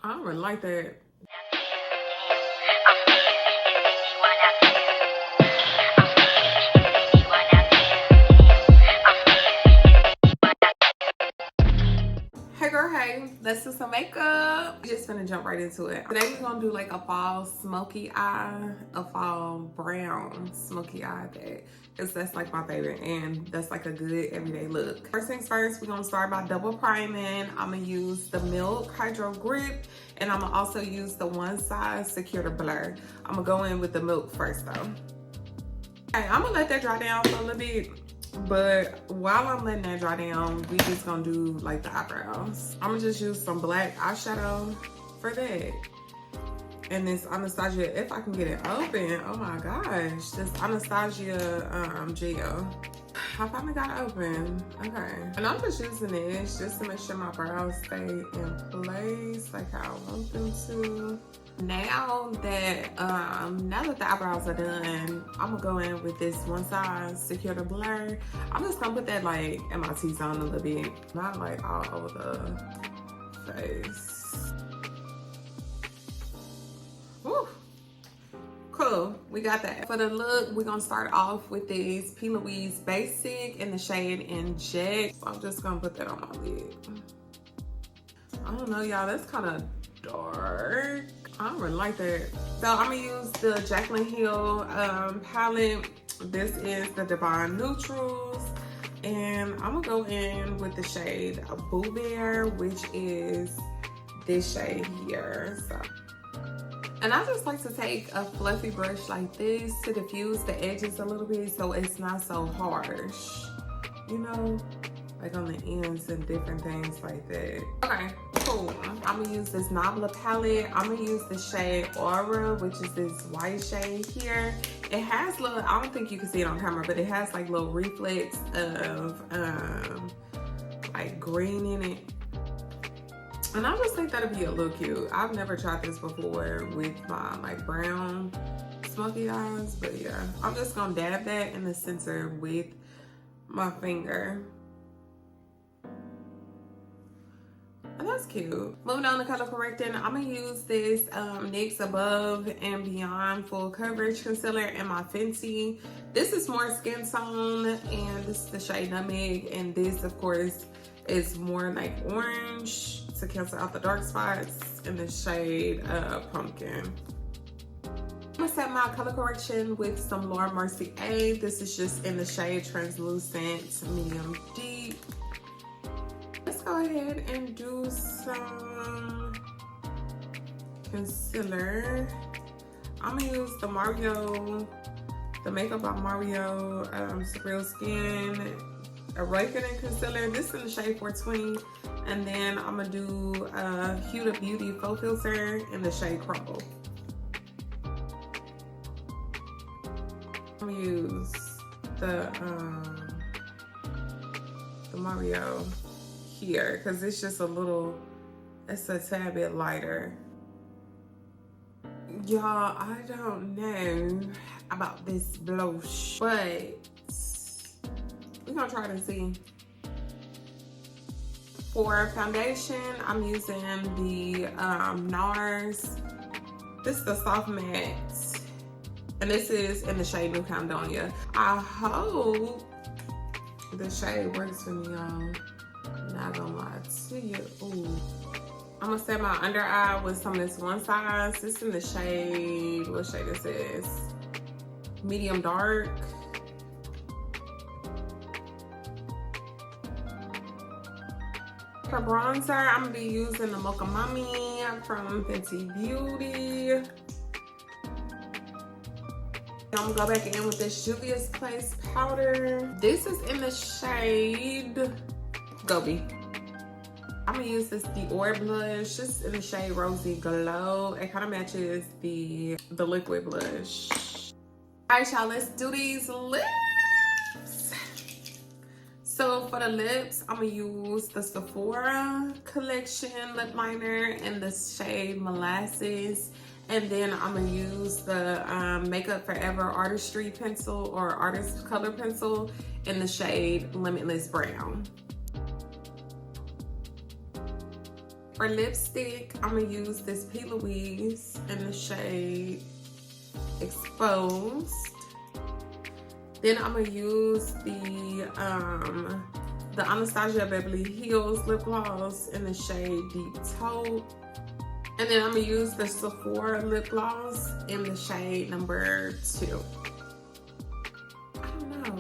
I don't really like that. Hey girl, hey, let's do some makeup. We're just gonna jump right into it. Today we're gonna do like a fall smoky eye, a fall brown smoky eye that, because that's like my favorite and that's like a good everyday look. First things first, we're gonna start by double priming. I'm gonna use the Milk Hydro Grip and I'm gonna also use the One Size Secure Blur. I'm gonna go in with the Milk first though. Okay, I'm gonna let that dry down for a little bit. But while I'm letting that dry down, we just gonna do like the eyebrows. I'm gonna just use some black eyeshadow for that. And this Anastasia, if I can get it open, oh my gosh, this Anastasia gel. I finally got it open, okay. And I'm just using this just to make sure my brows stay in place like how I want them to. Now that the eyebrows are done, I'm gonna go in with this One Size Secure Blur. I'm just gonna put that like in my T-zone a little bit, not like all over the face. Woo. Cool, we got that. For the look, we're gonna start off with this P. Louise Basic in the shade Inject. So I'm just gonna put that on my lid. I don't know, y'all, that's kind of dark. I don't really like that. So I'm gonna use the Jaclyn Hill palette. This is the Divine Neutrals. And I'm gonna go in with the shade Boo Bear, which is this shade here. So, and I just like to take a fluffy brush like this to diffuse the edges a little bit so it's not so harsh, you know? Like on the ends and different things like that. Okay, cool. I'm gonna use this Nabla palette. I'm gonna use the shade Aura, which is this white shade here. It has little, I don't think you can see it on camera, but it has like little reflex of like green in it. And I just think that'd be a little cute. I've never tried this before with my like brown smoky eyes, but yeah. I'm just gonna dab that in the center with my finger. And that's cute. Moving on to color correcting, I'm gonna use this NYX Above and Beyond Full Coverage Concealer in my Fenty. This is more skin tone, and this is the shade Nutmeg, and this, of course, is more like orange to cancel out the dark spots in the shade Pumpkin. I'm gonna set my color correction with some Laura Mercier. This is just in the shade Translucent Medium Deep. Let's go ahead and do some concealer. I'm gonna use the Makeup by Mario Surreal Skin Awakening Concealer. This is in the shade 420. And then I'm gonna do Huda Beauty Faux Filter in the shade Crumble. I'm gonna use the Mario here because it's just it's a tad bit lighter. Y'all, I don't know about this blush, but we're gonna try to see. For foundation, I'm using the NARS. This is the Soft Matte, and this is in the shade New Caledonia. I hope the shade works for me, y'all. Not gonna lie to you. Ooh. I'm gonna set my under eye with some of this One Size. This is in the shade, what shade this is? Medium dark. For bronzer, I'm gonna be using the Mocha Mami from Fenty Beauty. I'm gonna go back in with this Juvia's Place powder. This is in the shade Gobi. I'm gonna use this Dior blush, just in the shade Rosy Glow. It kind of matches the liquid blush. All right, y'all, let's do these lips. So for the lips, I'm gonna use the Sephora Collection lip liner in the shade Molasses. And then I'm gonna use the Makeup Forever Artistry pencil or Artist Color pencil in the shade Limitless Brown. For lipstick, I'm gonna use this P. Louise in the shade Exposed. Then I'm gonna use the Anastasia Beverly Hills lip gloss in the shade Deep Taupe. And then I'm gonna use the Sephora lip gloss in the shade number 2. I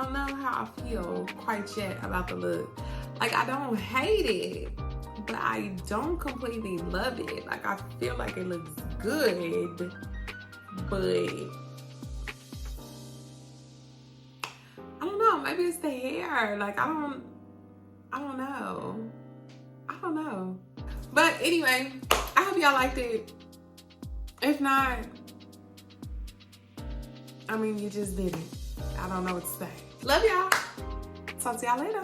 don't know how I feel quite yet about the look. Like, I don't hate it, but I don't completely love it. Like, I feel like it looks good, but I don't know. Maybe it's the hair. Like, I don't know. I don't know. But anyway, I hope y'all liked it. If not, I mean, you just didn't. I don't know what to say. Love y'all. Talk to y'all later.